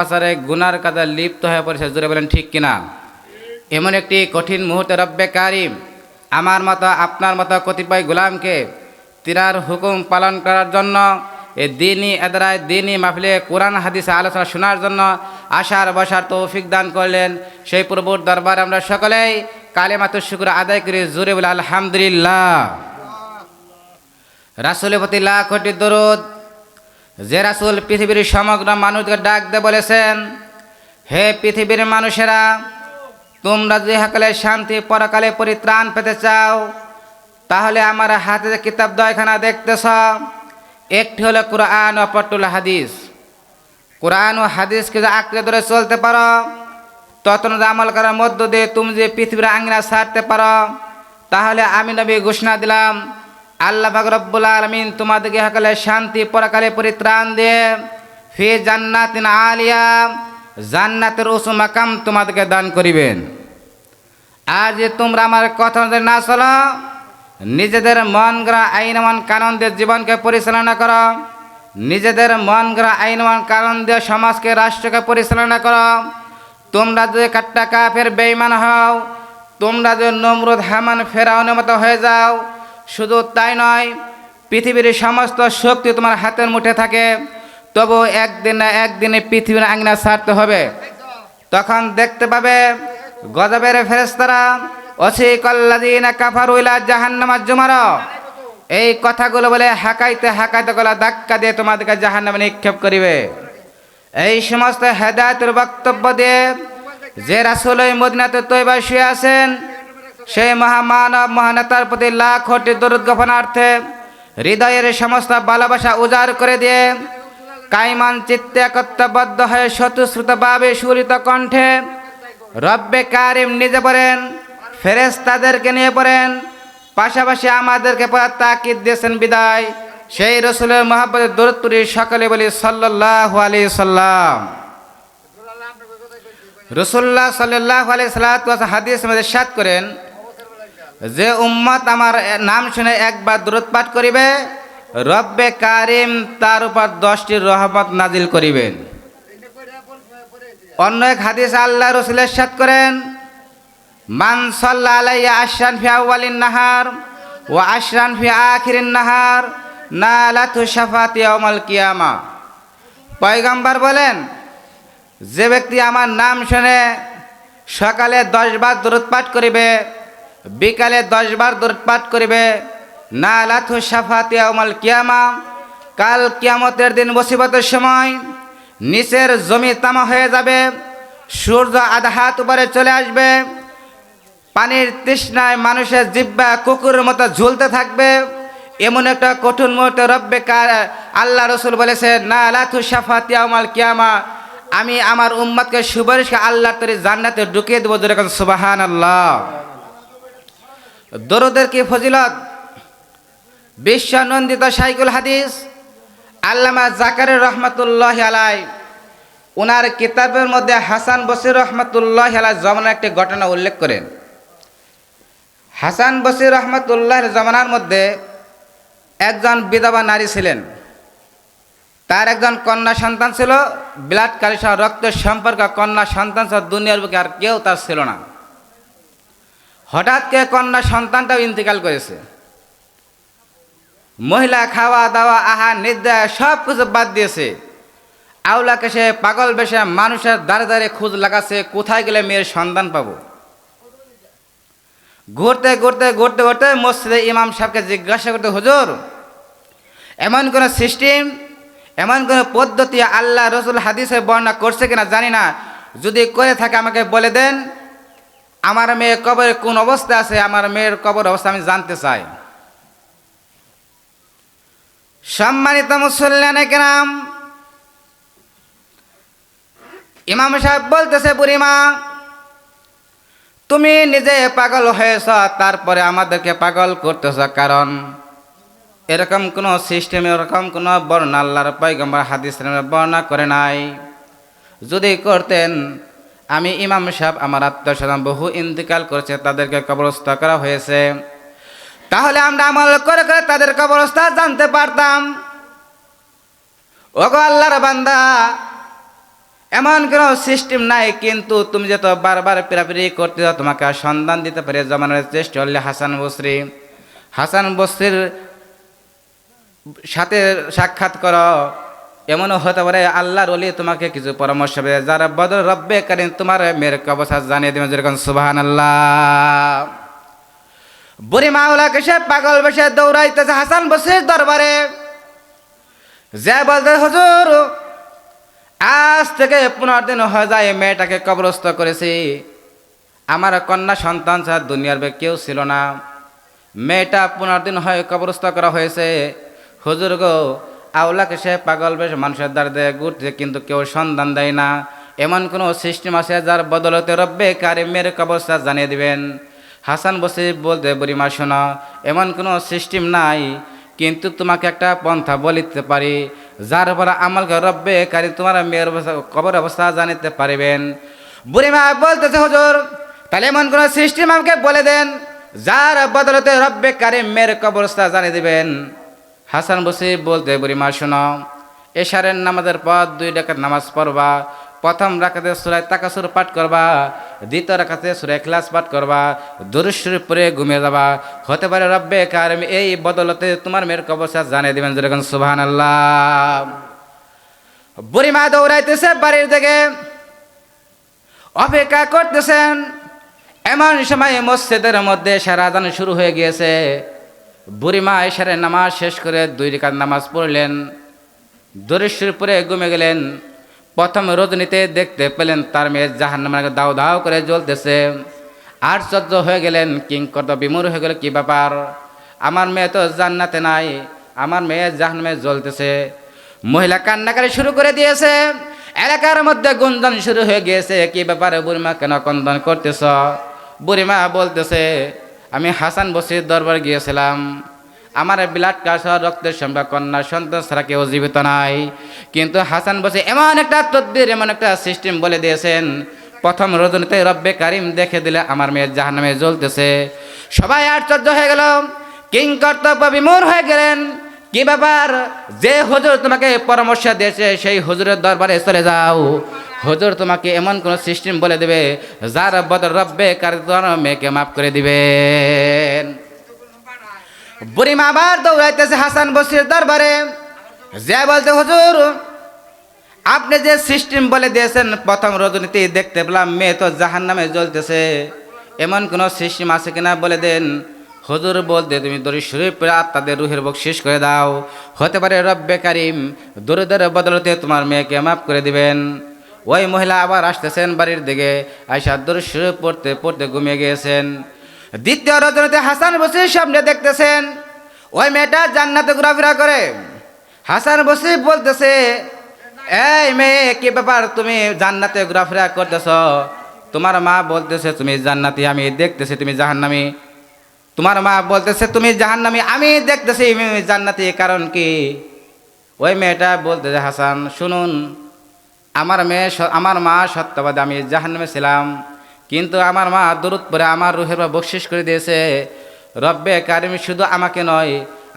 আসারে গুনার কাজে লিপ্ত হয়ে পড়েছে, জোরে বলেন ঠিক কিনা। এমন একটি কঠিন মুহূর্তে রব্বে কারিম আমার মতো আপনার মতো কতিপয় গোলামকে তিনার হুকুম পালন করার জন্য এই দিনই এদরায় দিনই মাহফিলে কোরআন হাদিসে আলোচনা শোনার জন্য আসার বসার তৌফিক দান করলেন। সেই প্রভুর দরবারে আমরা সকলেই কালেমাতুশ শুকর আদায় করি, জোরে বলে আলহামদুলিল্লাহ। রাসূলের প্রতি লাখ কোটি দরুদ। যে রাসূল পৃথিবীর সমগ্র মানুষকে ডাক দিয়ে বলেছেন, হে পৃথিবীর মানুষেরা, তোমরা যে হাকালে শান্তি পরকালে পরিত্রাণ পেতে চাও, তাহলে আমার হাতে যে কিতাব দয়খানা দেখতেছ, একটি হলো কোরআন ও পট্টুল হাদিস। কোরআন ও হাদিসকে যে আঁকড়ে ধরে চলতে পারো, ততনদ আমল করার মধ্য দিয়ে তুমি যে পৃথিবীর আঙ্গিনা ছাড়তে পারো, তাহলে আমি নবী ঘোষণা দিলাম, আল্লাহ পাক রব্বুল আলামিন তোমাদেরকে হাকালে শান্তি পরকালে পরিত্রাণ দিয়ে ফি জান্নাতিন আলিয়া, জান্নাতের উঁচু মাকাম তোমাদেরকে দান করিবেন। আর যে তোমরা আমার কথা অনুযায়ী না চলো, নিজেদের মন গড়া আইন মন কানুন দিয়ে জীবনকে পরিচালনা করো, নিজেদের মন গড়া আইন মন কানুন দিয়ে সমাজকে রাষ্ট্রকে পরিচালনা করো, তোমরা যদি কাট্টা কাফের বেঈমান হও, তোমরা যদি নমরুদ হামান ফেরাউনের মতো হয়ে যাও, শুধু তাই নয়, পৃথিবীর সমস্ত শক্তি তোমার হাতের মুঠে থাকে, তবু একদিন না একদিনে পৃথিবীর আঙিনা ছাড়তে হবে। তখন দেখতে পাবে গজবের ফেরেশতারা ওয়াসিকাল্লাযীনা কাফারু ইলা জাহান্নামা যুমারা, এই কথাগুলো বলে হাকাইতে হাকাইতে গলা ধাক্কা দিয়ে তোমাদেরকে জাহান্নামে নিক্ষেপ করিবে। এই সমস্ত হেদায়েতের বক্তব্য দিয়ে যে রাসূল ওই মদিনাতে তৈবায় শুয়ে আছেন, সেই মহামানব মহানেতার প্রতি লাখ কোটি দরুদ জ্ঞাপনার্থে হৃদয়ের সমস্ত ভালোবাসা উজাড় করে দিয়ে কাইমান চিত্তে একত্রবদ্ধ হয়ে স্বতঃস্ফূর্তভাবে সুরিত কণ্ঠে রব্বে কারিম নিজে পড়েন, ফেরেশতাদেরকে নিয়ে পড়েন, পাশাপাশি আমাদেরকে পড়ার তাকিদ দিয়েছেন বিদায় সেই রসুলের মহব্বতের দরুদ পড়ি সকলে বলি সাল্লাল্লাহু আলাইহি সাল্লাম। রাসূলুল্লাহ সাল্লাল্লাহু আলাইহি সাল্লাম হাদিসের মধ্যে ইরশাদ করেন, যে উম্মত আমার নাম শুনে একবার দরুদ পাঠ করিবে, রব্বে কারিম তার উপর 10টি রহমত নাজিল করিবেন। অন্য এক হাদিসে আল্লাহ রাসূল ইরশাদ করেন, মান সাল্লা আলাইয়া আশরান ফি আউয়ালিন নাহার ওয়া আশরান ফি আখিরিন নাহার নালাতু শাফাতি ইয়াউমাল কিয়ামা। পয়গম্বর বলেন, যে ব্যক্তি আমার নাম শুনে সকালে 10 বার দরুদ পাঠ করিবে, বিকালে 10 বার দরুদ পাঠ করিবে, নালাতু শাফাতি ইয়াউমাল কিয়ামা, কাল কিয়ামতের দিন মুসিবতের সময় নিচের জমি তামা হয়ে যাবে, সূর্য আধা হাত উপরে চলে আসবে, পানির তৃষ্ণায় মানুষের জিহ্বা কুকুরের মতো ঝুলতে থাকবে, এমন একটা কঠিন মুহূর্তে রব্বে আল্লাহ রসুল বলেছে, নালাতু শাফাতি ইয়াউমাল কিয়ামা, আমি আমার উম্মতকে সুপারিশকে আল্লাহর তরফে জান্নাতে ঢুকিয়ে দেবো। যেরকম সুবহানাল্লাহ। দরুদের কি ফজিলত! বিশ্বনন্দিত শাইখুল হাদিস আল্লামা জাকারিয়া রহমাতুল্লাহি আলাইহি ওনার কিতাবের মধ্যে হাসান বসরি রহমাতুল্লাহি আলাইহি জমানার একটি ঘটনা উল্লেখ করেন। হাসান বসরি রহমাতুল্লাহির জমানার মধ্যে একজন বিধবা নারী ছিলেন। তার একজন কন্যা সন্তান ছিল, ব্লাড কালেকশন রক্তের সম্পর্ক কন্যা সন্তান ছিল, দুনিয়ার বুকে আর কেউ তার ছিল না। হঠাৎ করে কন্যা সন্তানটাও ইন্তেকাল করেছে। মহিলা খাওয়া দাওয়া আহার নিদ্রা সব কিছু বাদ দিয়েছে। আউলাকে সে পাগল বেশে মানুষের দাঁড়ে দাঁড়িয়ে খোঁজ লাগাচ্ছে, কোথায় গেলে মেয়ের সন্তান পাবো। ঘুরতে ঘুরতে ঘুরতে ঘুরতে মসজিদে ইমাম সাহেবকে জিজ্ঞাসা করতে, হুজুর, এমন কোনো সিস্টেম, এমন কোনো পদ্ধতি আল্লাহ রসুল হাদিসে বর্ণনা করছে কিনা জানি না, যদি করে থাকে আমাকে বলে দেন, আমার মেয়ে কবরে কোন অবস্থা আছে, আমার মেয়ের কবর অবস্থা আমি জানতে চাই। সম্মানিত মুসল্লিয়ানে কেরাম, ইমাম সাহেব বলতেছে, বুড়িমা, তুমি নিজে পাগল হয়েছ, তারপরে আমাদেরকে পাগল করতেছ, কারণ এরকম কোনো সিস্টেম, এরকম কোনো বর্ণনা আল্লাহর পয়গম্বর হাদিসের বর্ণনা করে নাই। যদি করতেন, আমি ইমাম সাহেব, আমার আত্মীয়স্বজন বহু ইন্তেকাল করেছে, তাদেরকে কবরস্থ করা হয়েছে, তাহলে আমরা আমল করে করে তাদের কবরস্থ জানতে পারতাম। ওগো আল্লাহর বান্দা, এমন কোনো সিস্টেম নাই, কিন্তু তুমি যত বারবার পিরাপিরি করতে যাও তোমাকে আর সন্ধান দিতে পারে জমানোর চেষ্টা করলে হাসান বসরির সাথে সাক্ষাৎ করো। এমনও হতে পারে আল্লাহর ওলি তোমাকে কিছু পরামর্শ দেবে, যারা বদর রব্বে কারিম তোমার মেয়ের অবস্থা জানিয়ে দেবেন, যেরকম সুবহানাল্লাহ। বুড়ি মাওলাকে সে পাগল বেশে দৌড়াইতেছে হাসান বসরির দরবারে, যে বলতে হুজুর আজ থেকে 15 দিন হয়ে যায় মেয়েটাকে কবরস্থ করেছি, আমার কন্যা সন্তান ছাড়া দুনিয়ার কেউ ছিল না, মেয়েটা 15 দিন হয় কবরস্থ করা হয়েছে। হুজুর গো, আওলাকে সে পাগল বেশ মানুষের দ্বার দিয়ে ঘুরছে, কিন্তু কেউ সন্ধান দেয় না। এমন কোনো সিস্টেম আছে যার বদলতে রব্বে কারিমের কবরস্থ জানিয়ে দিবেন? হাসান বসরি বলতে, বুড়িমা শোনো, এমন কোনো সিস্টেম নাই, কিন্তু তোমাকে একটা পন্থা বলিতে পারি, যার উপর আমল করে রব্বে কারিম তোমার মেয়ের কবর অবস্থা জানিতে পারিবেন। বুড়িমা বলতেছে, হুজুর তাহলে এমন কোনো সিস্টেম আমাকে বলে দেন যার বদলতে রব্বে কারিম মেয়ের কবরস্থ জানিয়ে দিবেন। হাসান বসরি বলতে, বুড়িমা শোনো, এশারের নামাজের পর 2 রাকাত নামাজ পড়বা। প্রথম রাকাতে সূরা তাকাসুর পাঠ করবা, দ্বিতীয় রাকাতে সূরা ইখলাস পাঠ করবা, দুরূদ শরীফ পড়ে ঘুমিয়ে যাবা। হতে পারে রব্বে কারিম এই বদলতে তোমার মেয়ের কবরস্থ জানিয়ে দিবেন, যেরকম সুবহানাল্লাহ। বুড়িমা দৌড়াইতেছে বাড়ির দিকে, অপেক্ষা করতেছেন। এমন সময় মসজিদের মধ্যে এশার আযান শুরু হয়ে গিয়েছে। বুড়িমা এশারের নামাজ শেষ করে 2 রাকাত নামাজ পড়লেন, দুরূদ শরীফ পড়ে ঘুমিয়ে গেলেন। প্রথম রজনীতে দেখতে পেলেন তার মেয়ে জাহান্নামে দাও দাও করে জ্বলতেছে। আশ্চর্য হয়ে গেলেন, কিংকর্তব্য বিমূঢ় হয়ে গেল, কি ব্যাপার, আমার মেয়ে তো জান্নাতে নাই, আমার মেয়ে জাহান্নামে জ্বলতেছে। মহিলা কান্নাকারি শুরু করে দিয়েছে, এলাকার মধ্যে গুঞ্জন শুরু হয়ে গিয়েছে, কি ব্যাপারে বুড়িমা কেন ক্রন্দন করতেছ? বুড়িমা বলতেছে, আমি হাসান বসরির দরবার গিয়েছিলাম, আমার ব্লাড ক্যান্সার রক্তের সম্পর্ক কন্যা সন্তান ছাড়া কেউ জীবিত নাই, কিন্তু হাসান বসরি এমন একটা তদ্বির এমন একটা সিস্টেম বলে দিয়েছেন, প্রথম রজনীতে রব্বে কারিম দেখে দিলে আমার মেয়ে জাহান্নামে জ্বলতেছে। সবাই আশ্চর্য হয়ে গেল, কিংকর্তব্য বিমূঢ় হয়ে গেলেন, কি ব্যাপার, যে হুজুর তোমাকে পরামর্শ দিয়েছে সেই হুজুরের দরবারে চলে যাও, হুজুর তোমাকে এমন কোন সিস্টেম বলে দেবে যার বদল রব্বে কারিম তোমার মেয়েকে মাফ করে দিবেন। বুড়িমা আবার দৌড়াইতেছে হাসান বসরির দরবারে, যে বলতে, হুজুর আপনি যে সিস্টেম বলে দিয়েছেন প্রথম রজনীতে দেখতে পেলাম মেয়ে তো জাহান্নামে জ্বলতেছে, এমন কোন সিস্টেম আছে কিনা বলে দেন। হুজুর বলতে, তুমি দরুদ শরীফ পড়ে আত্মাদের রুহের বকশিশ করে দাও, হতে পারে রব্বে কারিম দরুদের বদলতে তোমার মেয়েকে মাফ করে দিবেন। ওই মহিলা আবার আসতেছেন বাড়ির দিকে, আয়সা দরুদ শরীফ পড়তে পড়তে ঘুমিয়ে গিয়েছেন। দ্বিতীয় রজনীতে হাসান বসরির সামনে দেখতেছেন ওই মেয়েটা জান্নাতে ঘোরাফেরা করে। হাসান বসরি বলতেছে, এই মেয়ে, কি ব্যাপার, তুমি জান্নাতে ঘোরাফেরা করতেছ? তোমার মা বলতেছে তুমি জান্নাতি, আমি দেখতেছি তুমি জাহান্নামী। তোমার মা বলতেছে তুমি জাহান্নামী, আমি দেখতেছি জান্নাতি, কারণ কি? ওই মেয়েটা বলতেছে, হাসান শুনুন, আমার মা সত্যবাদী, আমি জাহান্নামে ছিলাম, কিন্তু আমার মা দরুদ পড়ে আমার রুহের বকশিশ করে দিয়েছে। রব্বে কারিম শুধু আমাকে নয়,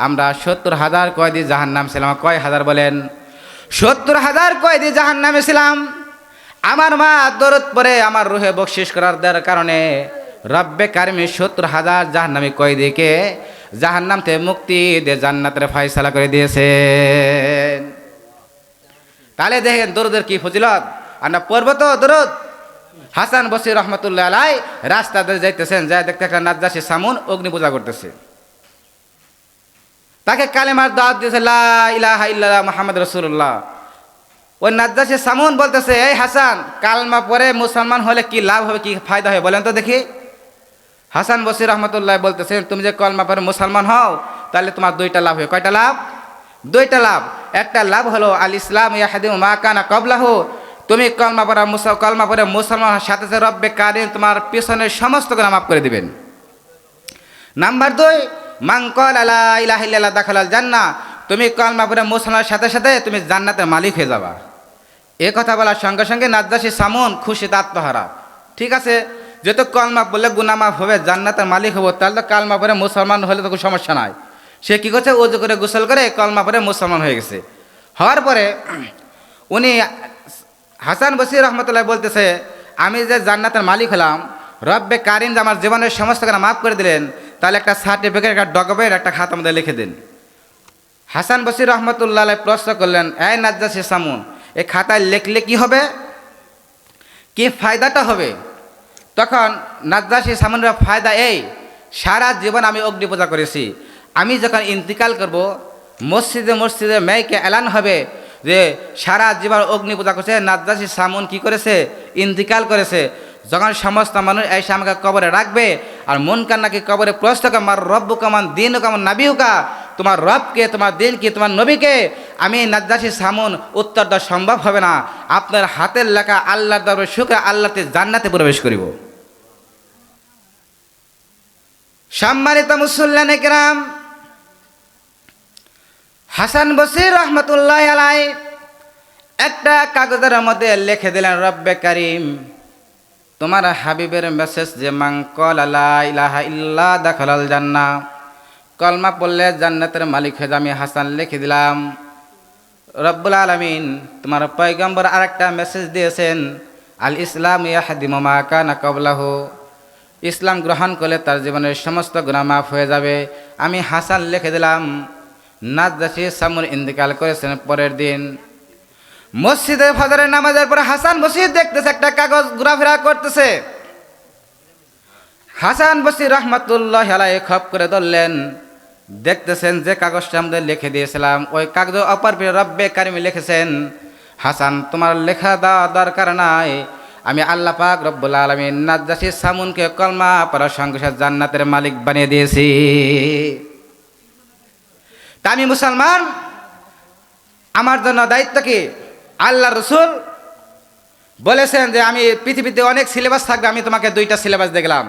আমরা 70,000 কয়েদি জাহান্নাম ছিলাম। কয় হাজার বলেন? 70,000 কয়েদি জাহান্নামে ছিলাম। আমার মা দরুদ পড়ে আমার রুহে বকশিশ করার দেওয়ার কারণে রব্বে কারিম 70,000 জাহান্নামী কয়েদিকে জাহান্নাম থেকে মুক্তি দিয়ে জান্নাতের ফয়সালা করে দিয়েছেন। তাহলে দেখেন দরুদের কি ফজিলত, আমরা পড়ব তো দরুদ। হাসান বসরি রহমতুল্লাহ আলাই রাস্তাতে যাইতেছেন, যাই দেখতে একটা নাজ্জাশী সামুন অগ্নি পূজা করতেছে। তাকে কালেমার দাওয়াত দিয়েছে, লা ইলাহা ইল্লাল্লাহ মুহাম্মদ রাসূলুল্লাহ। ওই নাজ্জাশী সামুন বলতেছে, এই হাসান, কালমা পরে মুসলমান হলে কি লাভ হবে, কি ফায়দা হবে বলেন তো দেখি। হাসান বসরি রহমতুল্লাহ বলতেছেন, তুমি যে কলমা পরে মুসলমান হও তাহলে তোমার 2টা লাভ হবে। কয়টা লাভ? 2টা লাভ। একটা লাভ হলো আল ইসলাম ইয়াহদিমু মা কানা ক্বাবলাহু, তুমি কলমা পরে মুসলমান হওয়ার সাথে সাথে রব্বে কারিম তোমার পিছনের সমস্ত গুনাহ মাফ করে দিবেন। নাম্বার 2, মান ক্বালা লা ইলাহা ইল্লাল্লাহ দাখালাল জান্নাহ, তুমি কলমা পরে মুসলমানের সাথে সাথে তুমি জান্নাতের মালিক হয়ে যাবা। এ কথা বলার সঙ্গে সঙ্গে নাজ্জাশী সামুন খুশিতে আত্মহারা। ঠিক আছে, যেহেতু কলমা বললে গুনাহ মাফ হবে, জান্নাতের মালিক হবো, তাহলে তো কালমা পরে মুসলমান হলে তো কোনো সমস্যা নাই। সে কী করছে, ওযু করে গোসল করে কলমা পরে মুসলমান হয়ে গেছে। হওয়ার পরে উনি হাসান বসরি রহমতুল্লাহ বলতেছে, আমি যে জান্নাতের মালিক হলাম, রব্বে কারিম যে আমার জীবনের সমস্ত কারণে মাফ করে দিলেন, তাহলে একটা সার্টিফিকেট, একটা ডকুমেন্ট, একটা খাতা মধ্যে লিখে দিন। হাসান বসরি রহমতুল্লাহ প্রশ্ন করলেন, এই নাজ্জাশী সামুন, এই খাতায় লিখলে কি হবে, কি ফায়দাটা হবে? তখন নাজ্জাশী সামুনের ফায়দা এই, সারা জীবন আমি অগ্নি পূজা করেছি, আমি যখন ইন্তিকাল করব, মসজিদে মসজিদে মেয়েকে এলান হবে যে সারা জীবন অগ্নি পূজা করছে, নাজ্জাশী সামুন কি করেছে, ইন্তিকাল করেছে। যখন সমস্ত মানুষ এসে আমাকে কবরে রাখবে, আর মন কান্নাকে কবরে প্রশ্ন করে, আমার রব্বু কামান দিন কামান নাবিউকা, তোমার রবকে, তোমার দিন কি, তোমার নবীকে, আমি নাজ্জাশী সামুন উত্তর দেওয়া সম্ভব হবে না। আপনার হাতের লেখা আল্লাহর দরবারে শুকর, আল্লাহতে জান্নাতে প্রবেশ করিব। সম্মানিত মুসল্লিয়ানে কেরাম, হাসান বসরি রহমতুল্লাহ আলাইহি একটা কাগজের মধ্যে লিখে দিলেন, রব্বে কারিম, তোমার হাবিবের মেসেজ যে মান ক্বালা লা ইলাহা ইল্লা দাখালাল জান্নাহ, কলমা পড়লে জান্নাতের মালিক হয়ে, আমি হাসান লিখে দিলাম। রব্বুল আলামিন তোমার পয়গম্বর আরেকটা মেসেজ দিয়েছেন, আল ইসলাম ইয়াহদিমু মা কানা ক্বাবলাহু, ইসলাম গ্রহণ করলে তার জীবনের সমস্ত গুনাহ মাফ হয়ে যাবে। আমি হাসান লিখে দিলাম। নাজ্জাশী সামুন ইন্তেকাল করেছেন পরের দিন। মসজিদে ফজরের নামাজের পরে হাসান বসরি দেখতেছে একটা কাগজ ঘোরাফেরা করতেছে। হাসান বসরি রহমতুল্লাহ আলাইহি খপ করে ধরলেন, দেখতেছেন যে কাগজটা আমাদের লিখে দিয়েছিলাম, ওই কাগজ অপর পৃষ্ঠায় রব্বে কারিম লিখেছেন, হাসান তোমার লেখা দেওয়া দরকার নাই, আমি আল্লাহ পাক রব্বুল আলামিন নাজ্জাশী সামুনকে কলমা পড়ার সঙ্গে সঙ্গে জান্নাতের মালিক বানিয়ে দিয়েছি। তা আমি মুসলমান, আমার জন্য দায়িত্ব কি? আল্লাহ রসুল বলেছেন যে আমি পৃথিবীতে অনেক সিলেবাস থাকবে, আমি তোমাকে 2টা সিলেবাস দেখলাম।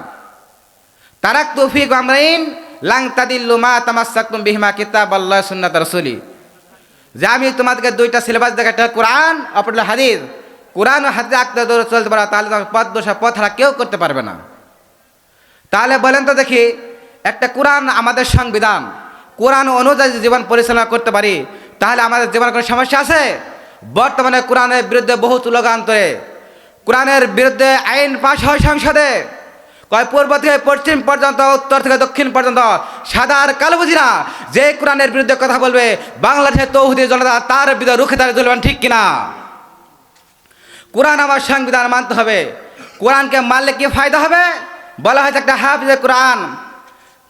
তারাকতু ফীকুম আমরাইন লান তাদিল্লু মা তামাসসাকতুম বিহিমা কিতাবাল্লাহ সুন্নাত রাসূলি, যে আমি তোমাদেরকে 2টা সিলেবাস দেখাই, একটা কোরআন, অপরটা হাদিস। কোরআন ও হাদিস আঁকড়ে ধরে চলতে পারো, তাহলে তোমার পথ দোষা পথ হারা কেউ করতে পারবে না। তাহলে বলেন তো দেখি, একটা কোরআন আমাদের সংবিধান, কোরআন অনুযায়ী জীবন পরিচালনা করতে পারি, তাহলে আমাদের জীবনে কোনো সমস্যা আছে? বর্তমানে কোরআনের বিরুদ্ধে বহু স্লোগান তোলে, কোরআনের বিরুদ্ধে আইন পাশ হয় সংসদে, কয় পূর্ব থেকে পশ্চিম পর্যন্ত, উত্তর থেকে দক্ষিণ পর্যন্ত, সাদা আর কালো বুঝি না, যে কোরআনের বিরুদ্ধে কথা বলবে বাংলাদেশের তৌহিদি জনতা তার বিরুদ্ধে রুখে দাঁড়িয়ে চলবেন, ঠিক কিনা? কোরআন আমার সংবিধান মানতে হবে। কোরআনকে মানলে কি ফায়দা হবে? বলা হয়েছে একটা হাফিজে কোরআন,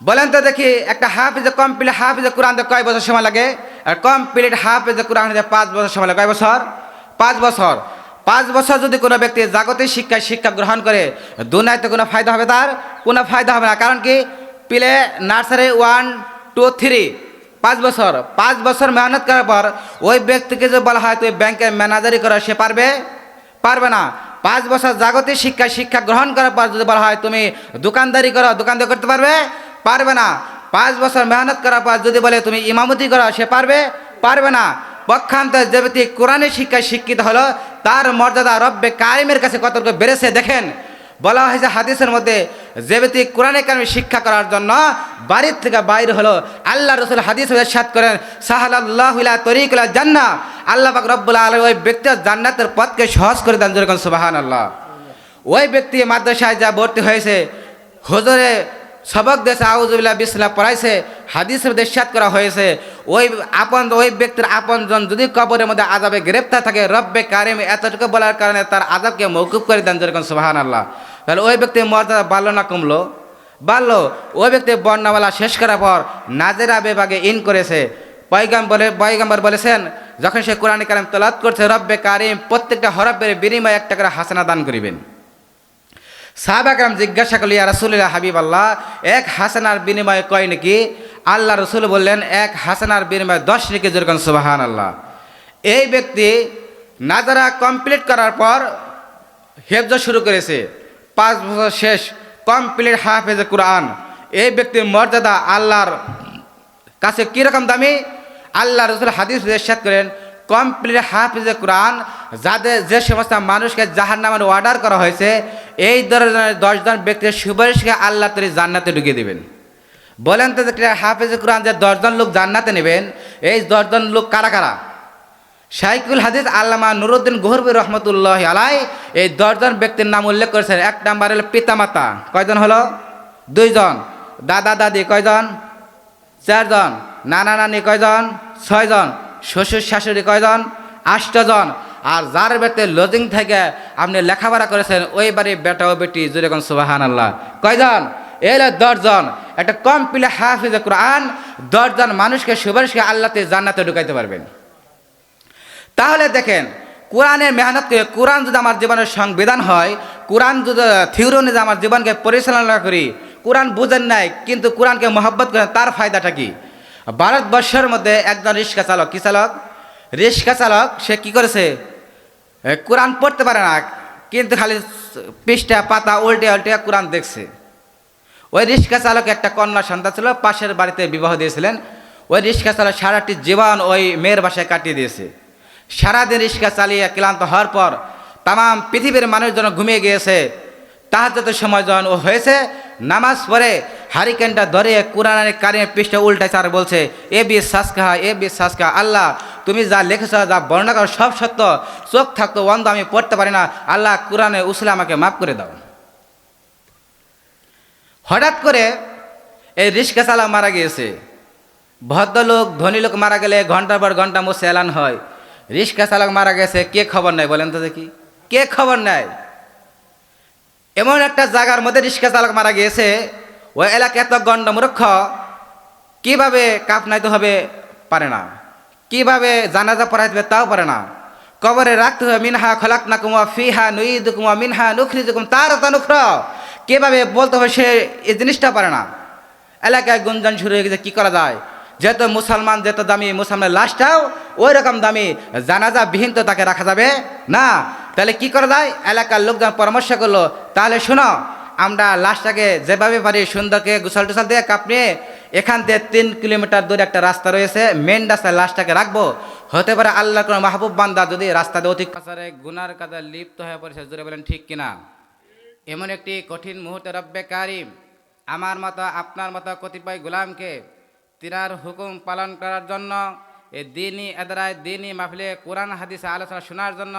বলেন তো দেখি, একটা কমপ্লিট হাফিজে কোরআন কয় বছর সময় লাগে? আর কমপ্লিট হাফিজে কোরআন 5 বছর সময় লাগে। কয় বছর? 5 বছর। 5 বছর যদি কোনো ব্যক্তি জাগতিক শিক্ষা গ্রহণ করে, দুনিয়াতে কোনো ফায়দা হবে? তার কোনো ফায়দা হবে না। কারণ কি? প্লে নার্সারি 1, 2, 3 5 বছর। 5 বছর মেহনত করার পর ওই ব্যক্তিকে যদি বলা হয় তুই ব্যাংকের ম্যানেজারি করো, সে পারবে না। 5 বছর জাগতিক শিক্ষা গ্রহণ করার পর যদি বলা হয় তুমি দোকানদারি করো, দোকানদারি করতে পারবে না। 5 বছর মেহনত করার পর যদি বলে তুমি ইমামতি করো, সে পারবে না। পক্ষান্তরে যে ব্যক্তি কোরআনের শিক্ষায় শিক্ষিত হলো, তার মর্যাদা রব্বে কারিমের কাছে কতটুকু বেড়েছে দেখেন। বলা হয়েছে হাদিসের মধ্যে, যে ব্যক্তি কোরআনে কারিমে শিক্ষা করার জন্য বাড়ির থেকে বাইরে হলো, আল্লাহ রসুল হাদিস ইরশাদ করেন, সাহালাল্লাহু লা তরিকুল জান্নাহ, আল্লাহ পাক রব্বুল আলামিন ওই ব্যক্তির জান্নাতের পথকে সহজ করে দেন। যেরকম সুবহানাল্লাহ। ওই ব্যক্তি মাদ্রাসায় যা ভর্তি হয়েছে, হুজুরে সবক দেশে আউযুবিল্লাহ বিসমিল্লাহ পড়াইছে, হাদিসের মধ্যে ইরশাদ করা হয়েছে, ওই ব্যক্তির আপনজন যদি কবরের মধ্যে আযাবে গ্রেফতার থাকে, রব্বে কারিম এতটুকু বলার কারণে তার আযাবকে মওকুফ করে দেন। যেরকম সুবহানাল্লাহ। তাহলে ওই ব্যক্তির মর্যাদা বাড়লো না কমলো? বাড়লো। ওই ব্যক্তি বর্ণমালা শেষ করার পর নাজেরা বিভাগে ইন করেছে। পয়গম্বর বলেছেন, যখন সে কোরআন কারিম তেলাওয়াত করছে, রব্বে কারিম প্রত্যেকটা হরফের বিনিময়ে 1 করে হাসানা দান করিবেন। সাহাবা কেরাম জিজ্ঞাসা করল, ইয়া রাসূলুল্লাহ হাবিবাল্লাহ, 1 হাসানার বিনিময়ে কয় নাকি? আল্লাহ রসুল বললেন, 1 হাসানার বিনিময়ে 10 নাকি। যেরকম সুবহানাল্লাহ। এই ব্যক্তি নাজারা কমপ্লিট করার পর হেফজ শুরু করেছে, 5 বছর শেষ, কমপ্লিট হাফেজে কোরআন। এই ব্যক্তির মর্যাদা আল্লাহর কাছে কীরকম দামি? আল্লাহ রসুল হাদিস ইরশাদ করেন, কমপ্লিট হাফিজে কোরআন যে সমস্ত মানুষকে জাহান্নামের অর্ডার করা হয়েছে, এই 10 জন ব্যক্তির সুপারিশকে আল্লাহ তাআলা জান্নাতে ঢুকিয়ে দেবেন। বলেন তো হাফিজে কোরআন যে 10 জন লোক জান্নাতে নেবেন, এই 10 জন লোক কারা কারা? শাইখুল হাদিস আল্লামা নুরুদ্দিন গহরবী রহমতুল্লাহ আলাই এই 10 জন ব্যক্তির নাম উল্লেখ করেছেন। এক নাম্বার হলো পিতামাতা, কয়জন হলো? 2 জন। দাদা দাদি কয়জন? 4 জন। নানা নানি কয়জন? 6 জন। শ্বশুর শাশুড়ি কয়জন? 8 জন। আর যার বেতে লজিং থেকে আপনি লেখাপড়া করেছেন ওই বাড়ির বেটা ও বেটি জুড়ে কোন সুবহানাল্লাহ, কয়জন? এলো 10 জন। একটা কমপ্লিট হাফিজ কোরআন 10 জন মানুষকে সুপারিশকে আল্লাহতে জান্নাতে ঢুকাইতে পারবেন। তাহলে দেখেন, কোরআনের মেহনত করে কোরআন যদি আমার জীবনের সংবিধান হয়, কোরআন যদি থিওরি অনুযায়ী আমার জীবনকে পরিচালনা করি, কোরআন বুঝেন নাই কিন্তু কোরআনকে মহব্বত করেন, তার ফায়দাটা কি? ভারতবর্ষের মধ্যে একজন রিক্সা চালক, কি চালক? রিক্সা চালক। সে কি করেছে? কোরআন পড়তে পারে না, কিন্তু খালি পৃষ্ঠা পাতা উল্টে উল্টে কোরআন দেখছে। ওই রিক্সা চালক একটা কন্যা সন্তান ছিল, পাশের বাড়িতে বিবাহ দিয়েছিলেন। ওই রিক্সা চালক সারাটি জীবন ওই মেয়ের বাসায় কাটিয়ে দিয়েছে। সারাদিন রিক্সা চালিয়ে ক্লান্ত হওয়ার পর তাম পৃথিবীর মানুষজন ঘুমিয়ে গিয়েছে। তাহাজ্জুদের সময় যখন ও হয়েছে, নামাজ পড়ে হারিকেনটা ধরে কোরআনের কারিমের পৃষ্ঠা উল্টাইছে আর বলছে, এ বিশ্বাস কা, এ বিশ্বাস কা, আল্লাহ তুমি যা লিখেছ, যা বর্ণনা করো সব সত্য। চোখ থাকতো অন্ধ, আমি পড়তে পারি না, আল্লাহ কোরআনে উসলে আমাকে মাফ করে দাও। হঠাৎ করে এই রিক্সা চালক মারা গিয়েছে। ভদ্রলোক ধনী লোক মারা গেলে ঘন্টার পর ঘন্টা মুছে এলান হয়, রিক্সা চালক মারা গেছে, কে খবর নেয়? বলেন তো দেখি, কে খবর নেয়? এমন একটা জায়গার মধ্যে রিক্সা চালক মারা গিয়েছে, ওই এলাকা এত গণ্ডমূর্খ, কিভাবে কাফনাইতে হবে পারে না, কিভাবে জানাজা পড়াইতে হবে তাও পারে না, কবরে রাখতে হবে মিনহা খলাকনাকুম ওয়া ফিহা নুইদুকুম ওয়া মিনহা নুখরিজুকুম তারাতান উখরা, কিভাবে বলতে হবে সে এই জিনিসটা পারে না। এলাকায় গুঞ্জন শুরু হয়ে গেছে, কি করা যায়? যেহেতু মুসলমান, যেহেতু দামি, মুসলমানের লাশটাও ওই রকম দামি, জানাজা বিহীন তো তাকে রাখা যাবে না। তাহলে কি করা যায়? এলাকার লোকজন পরামর্শ করলো, তাহলে শোনো, আমরা লাশটাকে যেভাবে পারি সুন্দরকে গোসল টোসল দিয়ে কাঁপিয়ে এখান থেকে 3 কিলোমিটার দূরে একটা রাস্তা রয়েছে, মেন রাস্তায় লাশটাকে রাখবো। হতে পারে আল্লাহর কোনো মাহবুব বান্দা যদি রাস্তা দিয়ে অতি গুনার কাজে লিপ্ত হয়ে পড়েছে, জোরে বলেন ঠিক কিনা? এমন একটি কঠিন মুহূর্তে রব্বে কারিম আমার মতো আপনার মতো কতিপয় গোলামকে তিনার হুকুম পালন করার জন্য, এই দিনই এদারায় দিনই মাহফিলে কোরআন হাদিসে আলোচনা শোনার জন্য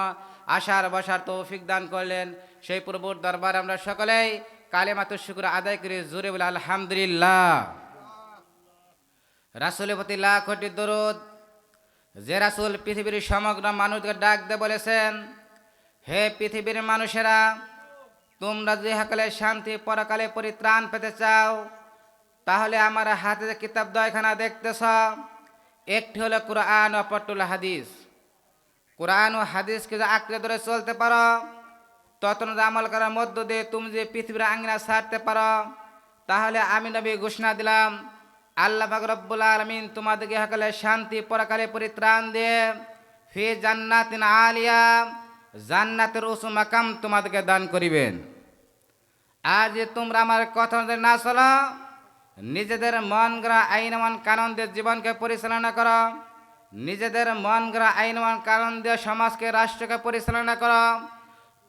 আশার বসার তৌফিক দান করলেন। সেই প্রভুর দরবারে আমরা সকলেই কালেমাতুশ শুকর আদায় করি, জোরে বলে আলহামদুলিল্লাহ। রাসূলের প্রতি লাখ কোটি দরুদ। যে রাসূল পৃথিবীর সমগ্র মানুষকে ডাক দিয়ে বলেছেন, হে পৃথিবীর মানুষেরা, তোমরা যে হাকালে শান্তি পরকালে পরিত্রাণ পেতে চাও, তাহলে আমার হাতে যে কিতাব দয়খানা দেখতেছ, একটি হলো কোরআন ও অপরটি হলো হাদিস। কোরআন ও হাদিসকে যে আঁকড়ে ধরে চলতে পারো, ততন আমল করার মধ্য দিয়ে তুমি যে পৃথিবীর আঙ্গিনা ছাড়তে পারো, তাহলে আমি নবী ঘোষণা দিলাম, আল্লাহ পাক রব্বুল আলামিন তোমাদেরকে হাকালে শান্তি পরকালে পরিত্রাণ দিয়ে ফি জান্নাতিন আলিয়া, জান্নাতের উঁচু মাকাম তোমাদেরকে দান করিবেন। আর যে তোমরা আমার কথা অনুযায়ী না চলো, নিজেদের মন গড়া আইনমান কানুন দিয়ে জীবনকে পরিচালনা করো, নিজেদের মন গড়া আইনমান কানুন দিয়ে সমাজকে রাষ্ট্রকে পরিচালনা করো,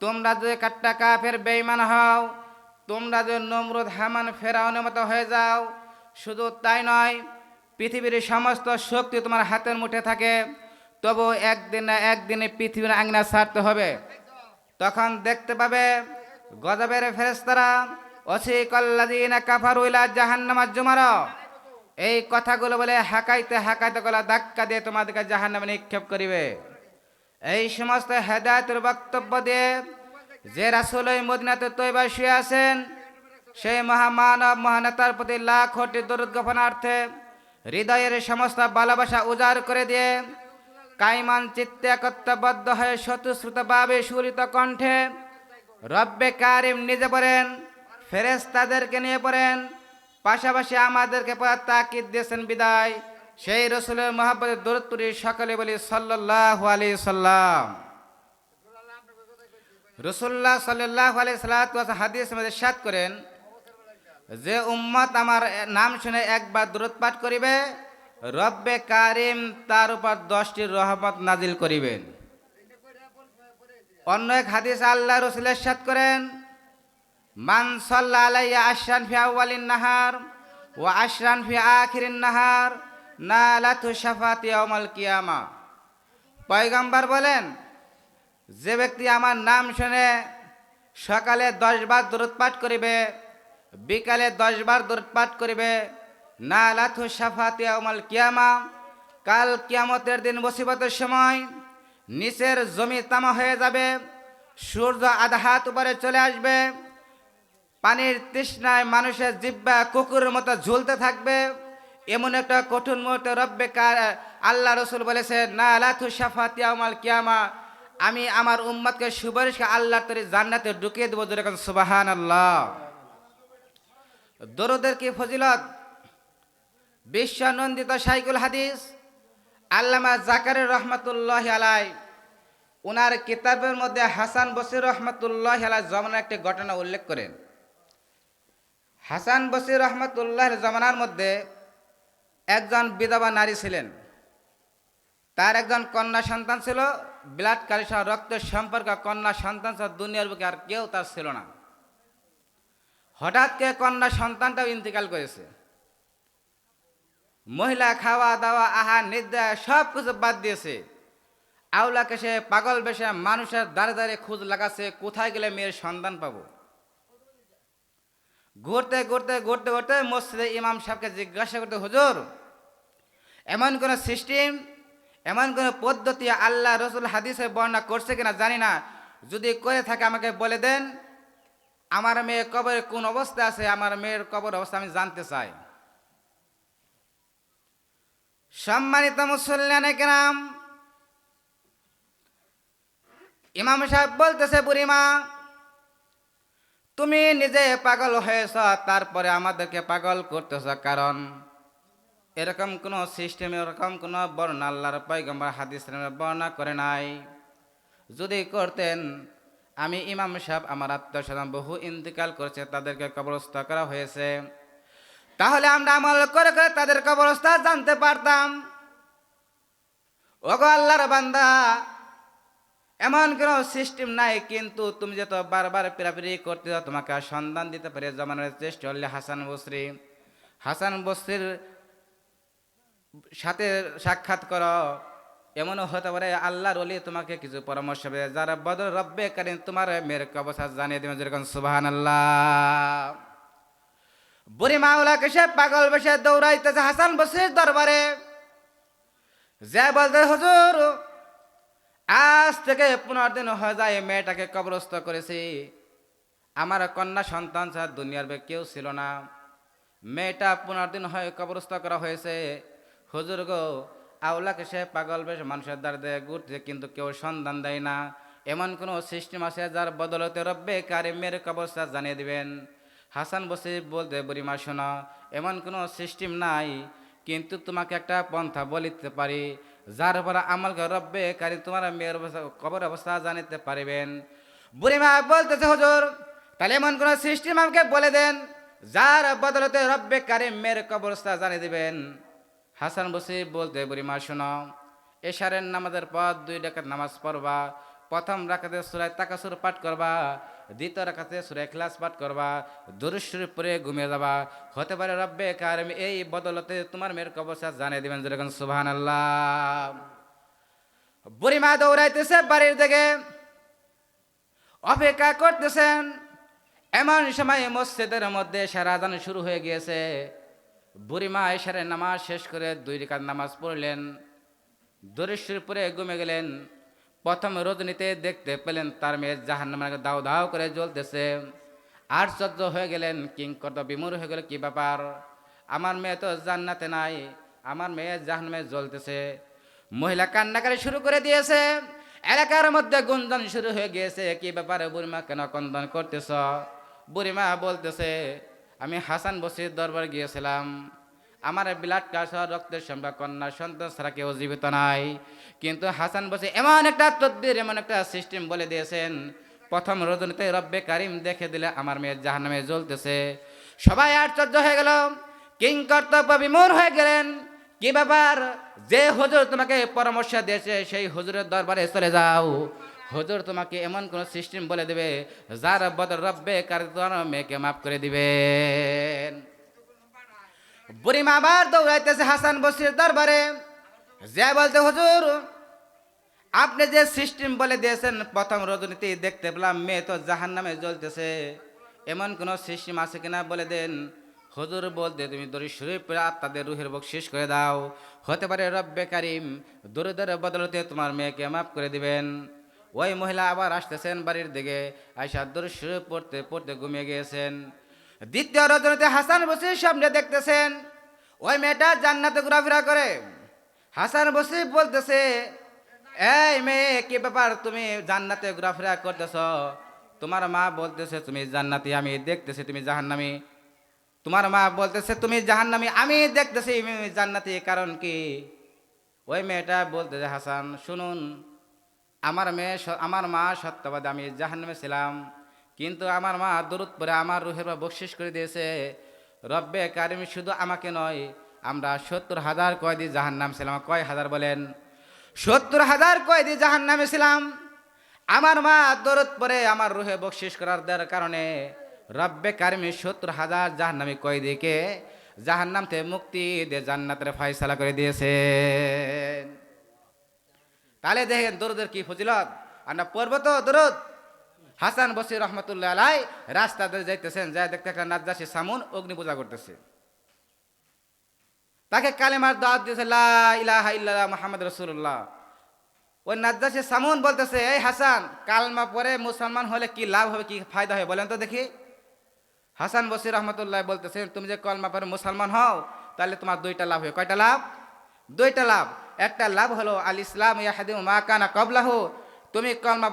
তোমরা যদি কাট্টা কাফের বেঈমান হও, তোমরা যদি নমরুদ হামান ফেরাউনের মতো হয়ে যাও, শুধু তাই নয়, পৃথিবীর সমস্ত শক্তি তোমার হাতের মুঠে থাকে, তবু একদিন না একদিনে পৃথিবীর আঙিনা ছাড়তে হবে। তখন দেখতে পাবে গজবের ফেরেশতারা ওয়াসিকাল্লাযীনা কাফারু ইলা জাহান্নামা যুমারা, এই কথাগুলো বলে হাকাইতে হাকাইতে গলা ধাক্কা দিয়ে তোমাদেরকে জাহান্নামে নিক্ষেপ করিবে। এই সমস্ত হেদায়েতের বক্তব্য দিয়ে যে রাসূল ওই মদিনাতে তৈবায় শুয়ে আছেন, সেই মহামানব মহানেতার প্রতি লাখ কোটি দরুদ জ্ঞাপনার্থে হৃদয়ের সমস্ত ভালোবাসা উজাড় করে দিয়ে কাইমান চিত্তে একত্রবদ্ধ হয়ে স্বতঃস্ফূর্তভাবে সুরিত কণ্ঠে রব্বে কারিম নিজে পড়েন, ফেরেশতাদেরকে নিয়ে পড়েন, পাশাপাশি আমাদেরকে পড়ার তাকিদ দিয়েছেন বিদায় সেই রসুলের মহব্বতের দরুদ পড়ি সকলে বলি সাল্লাল্লাহু আলাইহি সাল্লাম। রাসূলুল্লাহ সাল্লাল্লাহু আলাইহি সাল্লাম হাদিসের মধ্যে ইরশাদ করেন, যে উম্মত আমার নাম শুনে একবার দরুদ পাঠ করিবে, রব্বে কারিম তার উপর 10টি রহমত নাজিল করিবেন। অন্য এক হাদিস আল্লাহ রাসূল ইরশাদ করেন, মান সাল্লা আলাইয়া আশরান ফি আউয়ালিন নাহার ওয়া আশরান ফি আখিরিন নাহার নালাতু শাফাতি ইয়াউমাল কিয়ামা। পয়গম্বর বলেন, যে ব্যক্তি আমার নাম শুনে সকালে 10 বার দরুদ পাঠ করিবে, বিকালে 10 বার দরুদ পাঠ করিবে, না লাথু সাফাতি ইয়াউমাল কিয়ামা, কাল কিয়ামতের দিন মুসিবতের সময় নিচের জমি তামা হয়ে যাবে, সূর্য আধা হাত উপরে চলে আসবে, পানির তৃষ্ণায় মানুষের জিহ্বা কুকুরের মতো ঝুলতে থাকবে, এমন একটা কঠিন মুহূর্তে রব্বে আল্লাহ রসুল বলেছে, না লাথু সাফাতি ইয়াউমাল কিয়ামা, আমি আমার উম্মতকে সুপারিশকে আল্লাহর তরি জান্নাতে ঢুকিয়ে দেবো। যেরকম সুবহানাল্লাহ। দরুদের কি ফজিলত! বিশ্বনন্দিত শাইখুল হাদিস আল্লামা জাকারিয়া রহমাতুল্লাহি আলাইহি ওনার কিতাবের মধ্যে হাসান বসরি রহমাতুল্লাহি আলাইহি জমানার একটি ঘটনা উল্লেখ করেন। হাসান বসরি রহমাতুল্লাহির জমানার মধ্যে একজন বিধবা নারী ছিলেন। তার একজন কন্যা সন্তান ছিল, ব্লাড কালিসা রক্তের সম্পর্ক কন্যা সন্তান ছিল, দুনিয়ার বুকে আর কেউ তার ছিল না। হঠাৎ করে কন্যা সন্তানটাও ইন্তেকাল করেছে। মহিলা খাওয়া দাওয়া আহার নিদ্রা সব কিছু বাদ দিয়েছে। আউলাকে সে পাগল বেশে মানুষের দাঁড়ে দাঁড়িয়ে খোঁজ লাগাচ্ছে, কোথায় গেলে মেয়ের সন্তান পাবো। ঘুরতে ঘুরতে ঘুরতে ঘুরতে মসজিদে ইমাম সাহেবকে জিজ্ঞাসা করতে, হুজুর, এমন কোন সিস্টেম, এমন কোন পদ্ধতি আল্লাহ রসুল হাদিসে বর্ণনা করছে কিনা জানি না, যদি করে থাকে আমাকে বলে দেন। আমার মেয়ে কবরে কোন অবস্থায় আছে, আমার মেয়ের কবর অবস্থা আমি জানতে চাই। সম্মানিত মুসল্লিয়ানে কেরাম, ইমাম সাহেব বলতেছে, বুড়িমা, তুমি নিজে পাগল হয়েছ, তারপরে আমাদেরকে পাগল করতেছ, কারণ এরকম কোনো সিস্টেম, এরকম কোনো বর্ণনা আল্লাহর পয়গম্বর হাদিসের বর্ণনা করে নাই। যদি করতেন, আমি ইমাম সাহেব, আমার আত্মীয়স্বজন বহু ইন্তেকাল করেছে, তাদেরকে কবরস্থ করা হয়েছে, তাহলে আমরা আমল করে করে তাদের কবরস্থ জানতে পারতাম। ওগো আল্লাহর বান্দা, এমন কোনো সিস্টেম নাই, কিন্তু তুমি যত বারবার পিরাপিরি করতে যাও, তোমাকে সন্ধান দিতে পারে জমানোর চেষ্টা করলে হাসান বসরির সাথে সাক্ষাৎ করো, এমনও হতে পারে আল্লাহর ওলি তোমাকে কিছু পরামর্শ দেবে, যারা বদর রব্বে কারীম তোমার মেয়ের অবস্থা জানিয়ে দেবেন। যেরকম সুবহানাল্লাহ। বুড়ি মাওলাকে সে পাগল বেশে দৌড়াইতেছে হাসান বসরির দরবারে, যে বলতে, হুজুর, আজ থেকে 15 দিন হয়ে যায় মেয়েটাকে কবরস্থ করেছি, আমার কন্যা সন্তান ছাড়া দুনিয়ার কেউ ছিল না, মেয়েটা 15 দিন হয় কবরস্থ করা হয়েছে। হুজুর গো, আওলাকে সে পাগল বেশ মানুষের দ্বারে ঘুরছে, কিন্তু কেউ সন্ধান দেয় না, এমন কোনো সিস্টেম আছে যার বদলতে রব্বে কারীমের কবরস্থ জানিয়ে দিবেন? হাসান বসরি বলতে, বুড়িমা শোনো, এমন কোনো সিস্টেম নাই, কিন্তু তোমাকে একটা পন্থা বলিতে পারি, যার উপর আমল করে রব্বে কারীম তোমার মেয়ের কবর অবস্থা জানিতে পারিবেন। বুড়িমা বলতেছে, হুজুর, তাহলে এমন কোনো সিস্টেম আমাকে বলে দেন, যার বদলতে রব্বে কারীম মেয়ের কবরস্থ জানিয়ে দিবেন। হাসান বসরি বলতে, বুড়িমা শোনো, এশারের নামাজের পর 2 রাকাত নামাজ পড়বা, প্রথম রাকাতে সূরা তাকাসুর পাঠ করবা, দ্বিতীয় রাকাতে সূরা ইখলাস পাঠ করবা, দুরূদ শরীফ পড়ে ঘুমিয়ে যাবা, হতে পারে রব্বে কারীম এই বদলতে তোমার মেয়ের কবরস্থ জানিয়ে দিবেন। যেরকম সুবহানাল্লাহ। বুড়িমা দৌড়াইতেছে বাড়ির দিকে, অপেক্ষা করতেছেন। এমন সময় মসজিদের মধ্যে এশার আযান শুরু হয়ে গিয়েছে। বুড়িমা এশারের নামাজ শেষ করে 2 রাকাত নামাজ পড়লেন, দুরূদ শরীফ পড়ে ঘুমিয়ে গেলেন। প্রথম রজনীতে দেখতে পেলেন তার মেয়ে জাহান্নামে দাও দাও করে জ্বলতেছে। আশ্চর্য হয়ে গেলেন, কিংকর্ত বিমূঢ় হয়ে গেল, কি ব্যাপার, আমার মেয়ে তো জান্নাতে নাই, আমার মেয়ে জাহান্নামে জ্বলতেছে। মহিলা কান্নাকারি শুরু করে দিয়েছে, এলাকার মধ্যে গুঞ্জন শুরু হয়ে গিয়েছে, কি ব্যাপারে বুড়িমা কেন কন্দন করতেছ? বুড়িমা বলতেছে, আমি হাসান বসরির দরবার গিয়েছিলাম, আমার ব্লাড ক্যান্সার রক্তের সম্পর্ক কন্যা সন্তান ছাড়া কেউ জীবিত নাই, কিন্তু হাসান বসরি এমন একটা তদ্বির, এমন একটা সিস্টেম বলে দিয়েছেন, প্রথম রজনীতে রব্বে কারীম দেখে দিলে আমার মেয়ে জাহান্নামে জ্বলতেছে। সবাই আশ্চর্য হয়ে গেল, কিংকর্তব্য বিমূঢ় হয়ে গেলেন, কি ব্যাপার, যে হুজুর তোমাকে পরামর্শ দিয়েছে সেই হুজুরের দরবারে চলে যাও, হুজুর তোমাকে এমন কোন সিস্টেম বলে দেবে যার বদল রব্বে কারীম তোমার মেয়েকে মাফ করে দিবেন। বুড়িমা আবার দৌড়াইতেছে হাসান বসরির দরবারে, যে বলতে, হুজুর, আপনি যে সিস্টেম বলে দিয়েছেন প্রথম রজনীতে দেখতে পেলাম মেয়ে তো জাহান্নামে জ্বলতেছে, এমন কোন সিস্টেম আছে কিনা বলে দেন। হুজুর বলতে তুমি দরুদ শরীফ পড়ে তাদের রুহের বকশিশ করে দাও, হতে পারে রব্বে কারিম দরুদের বদলতে তোমার মেয়েকে মাফ করে দিবেন। ওই মহিলা আবার আসতেছেন বাড়ির দিকে, আয়সা দরুদ শরীফ পড়তে পড়তে ঘুমিয়ে গিয়েছেন। দ্বিতীয় রজনীতে হাসান বসরির সামনে দেখতেছেন ওই মেয়েটা জান্নাতে ঘোরাফেরা করে। হাসান বসরি বলতেছে, এই মেয়ে কি ব্যাপার, তুমি জান্নাতে ঘোরাফেরা করতেছ? তোমার মা বলতেছে তুমি জান্নাতি, আমি দেখতেছি তুমি জাহান্নামী। তোমার মা বলতেছে তুমি জাহান্নামী, আমি দেখতেছি জান্নাতি, কারণ কি? ওই মেয়েটা বলতেছে, হাসান শুনুন, আমার মা সত্যবাদী, আমি জাহান্নামে ছিলাম, কিন্তু আমার মা দরুদ পরে আমার রুহের বকশিশ করে দিয়েছে। রব্বে কারিম শুধু আমাকে নয়, আমরা 70,000 কয়েদি জাহান্নাম ছিলাম। কয় হাজার বলেন? 70,000 কয়েদি জাহান্নামে ছিলাম। আমার মা দরুদ পরে আমার রুহে বকশিশ করার দেওয়ার কারণে রব্বে কারিম 70,000 জাহান্নামী কয়েদিকে জাহান্নাম থেকে মুক্তি দিয়ে জান্নাতের ফয়সালা করে দিয়েছে। তাহলে দেখেন দরুদের কি ফজিলত। আমরা পড়ব তো দরুদ। হাসান বসরি রহমতুল্লাহ আলাই রাস্তাতে যাইতেছেন, যাই দেখতে একটা নাজ্জাশী সামুন অগ্নি পূজা করতেছে। তাকে কালেমার দাওয়াত দিয়েছে, লা ইলাহা ইল্লাল্লাহ মুহাম্মদ রাসূলুল্লাহ। ওই নাজ্জাশী সামুন বলতেছে, এই হাসান, কালমা পরে মুসলমান হলে কি লাভ হবে, কি ফায়দা হবে বলেন তো দেখি। হাসান বসরি রহমতুল্লাহ বলতেছে, তুমি যে কলমা পরে মুসলমান হও তাহলে তোমার দুইটা লাভ হবে। কয়টা লাভ? দুইটা লাভ। একটা লাভ হলো আল ইসলাম ইয়াহদিমু মা কানা ক্বাবলাহু, তুমি কলমা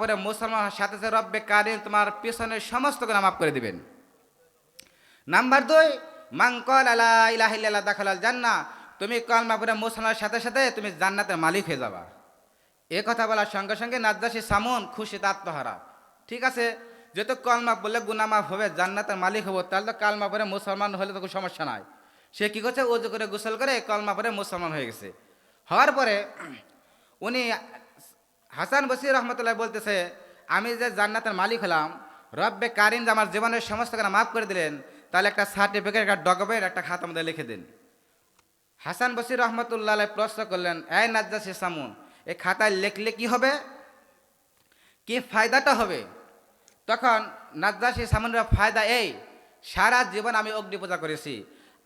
পরে মুসলমান হওয়ার সাথে সাথে রব্বে কারিম তোমার পিছনের সমস্ত গুনাহ মাফ করে দিবেন। নাম্বার 2, মান ক্বালা লা ইলাহা ইল্লাল্লাহ দাখালাল জান্নাহ, তুমি কলমা পরে মুসলমানের সাথে সাথে তুমি জান্নাতের মালিক হয়ে যাবা। এ কথা বলার সঙ্গে সঙ্গে নাজ্জাশী সামুন খুশিতে আত্মহারা। ঠিক আছে, যেহেতু কলমা বললে গুনাহ মাফ হবে, জান্নাতের মালিক হবো, তাহলে তো কালমা পরে মুসলমান হলে তো কোনো সমস্যা নাই। সে কি করছে, ওযু করে গোসল করে কলমা পরে মুসলমান হয়ে গেছে। হওয়ার পরে উনি হাসান বসরি রহমতুল্লাহ বলতেছে, আমি যে জান্নাতের মালিক হলাম, রব্বে কারিম আমার জীবনের সমস্ত গুনাহ মাফ করে দিলেন, তাহলে একটা সার্টিফিকেট, একটা ডকুমেন্ট, একটা খাতা মধ্যে লিখে দিন। হাসান বসরি রহমতুল্লাহ প্রশ্ন করলেন, এই নাজ্জাশী সামুন, এই খাতায় লিখলে কি হবে, কি ফায়দাটা হবে? তখন নাজ্জাশী সামুনের ফায়দা এই, সারা জীবন আমি অগ্নি পূজা করেছি,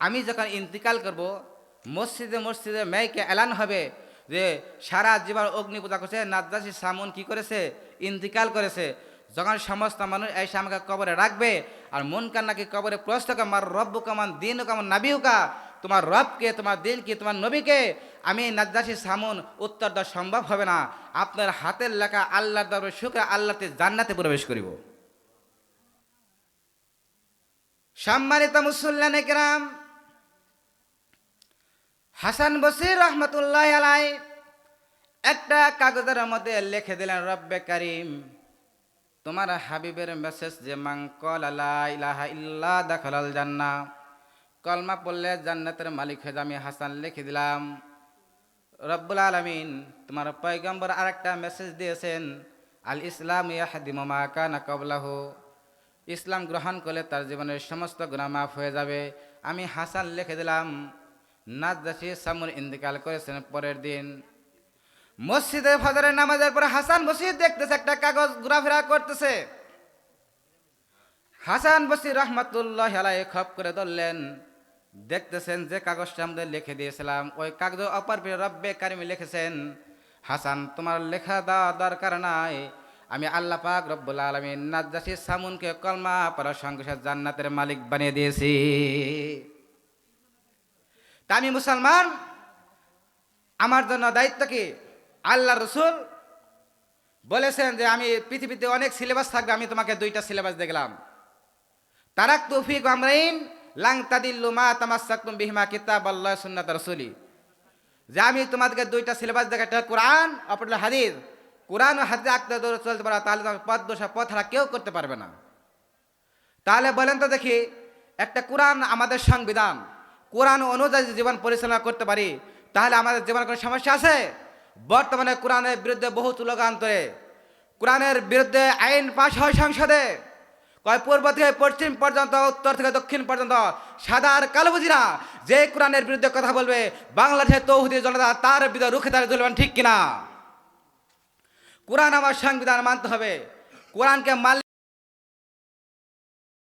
আমি যখন ইন্তিকাল করব, মসজিদে মসজিদে মেয়েকে এলান হবে যে সারা জীবন অগ্নি পূজা করছে নাজ্জাশী সামুন, কি করেছে, ইন্তিকাল করেছে। যখন সমস্ত মানুষ এসে আমাকে কবরে রাখবে আর মন কান্নাকে কবরে প্রশ্ন করে, আমার রব্বু কামান দিন কামান নাবিউকা, তোমার রবকে, তোমার দিন কি, তোমার নবীকে, আমি নাজ্জাশী সামুন উত্তর দেওয়া সম্ভব হবে না। আপনার হাতের লেখা আল্লাহর দরবারে শুকর, আল্লাহতে জান্নাতে প্রবেশ করিব। সম্মানিত মুসল্লিয়ানে কেরাম, হাসান বসরি রহমতুল্লাহ আলাই একটা কাগজের মধ্যে লিখে দিলেন, রব্বে কারিম তোমার হাবিবের মেসেজ যে মান ক্বালা লা ইলাহা ইল্লাল্লাহ দাখালাল জান্নাহ, কলমা পড়লে জান্নাতের মালিক হয়ে, আমি হাসান লিখে দিলাম। রব্বুল আলামিন তোমার পয়গম্বর আরেকটা মেসেজ দিয়েছেন, আল ইসলাম ইয়াহদিমু মা কানা ক্বাবলাহু, ইসলাম গ্রহণ করলে তার জীবনের সমস্ত গুনাহ মাফ হয়ে যাবে। আমি হাসান লিখে দিলাম। নাজ্জাশী সামুন ইন্তেকাল করেছেন পরের দিন। মসজিদে ফজরের নামাজের পরে হাসান বসরি দেখতেছে একটা কাগজ ঘোরাফেরা করতেছে। হাসান বসরি রহমতুল্লাহ আলাইহি খপ করে ধরলেন, দেখতেছেন যে কাগজটা আমাদের লিখে দিয়েছিলাম, ওই কাগজ অপর পৃষ্ঠায় রব্বে কারিম লিখেছেন, হাসান তোমার লেখা দেওয়া দরকার নাই, আমি আল্লাহ পাক রব্বুল আলামিন নাজ্জাশী সামুনকে কলমা পড়ার সঙ্গে সঙ্গে জান্নাতের মালিক বানিয়ে দিয়েছি। তা আমি মুসলমান, আমার জন্য দায়িত্ব কি? আল্লাহ রসুল বলেছেন যে আমি পৃথিবীতে অনেক সিলেবাস থাকবে, আমি তোমাকে 2টা সিলেবাস দেখলাম। তারাকতু ফীকুম আমরাইন লান তাদিল্লু মা তামাসসাকতুম বিহিমা কিতাবাল্লাহ সুন্নাত রাসূলি, যে আমি তোমাদেরকে 2টা সিলেবাস দেখাই, একটা কোরআন, অপরটা হাদিস। কোরআন ও হাদিস আঁকড়ে ধরে চলতে পারা, তাহলে তোমার পথ হারা কেউ করতে পারবে না। তাহলে বলেন তো দেখি, একটা কোরআন আমাদের সংবিধান, কোরআন অনুযায়ী জীবন পরিচালনা করতে পারি, তাহলে আমাদের জীবনে কোনো সমস্যা আছে? বর্তমানে কোরআনের বিরুদ্ধে বহু স্লোগান তোলে, কোরআনের বিরুদ্ধে আইন পাশ হয় সংসদে, কয় পূর্ব থেকে পশ্চিম পর্যন্ত, উত্তর থেকে দক্ষিণ পর্যন্ত সাদা আর কালো বুঝিনা যে কোরআনের বিরুদ্ধে কথা বলবে, বাংলাদেশের তৌহিদি জনতা তার বিরুদ্ধে রুখে দাঁড়িয়ে চলবেন, ঠিক কিনা? কোরআন আমার সংবিধান মানতে হবে। কোরআনকে মানলে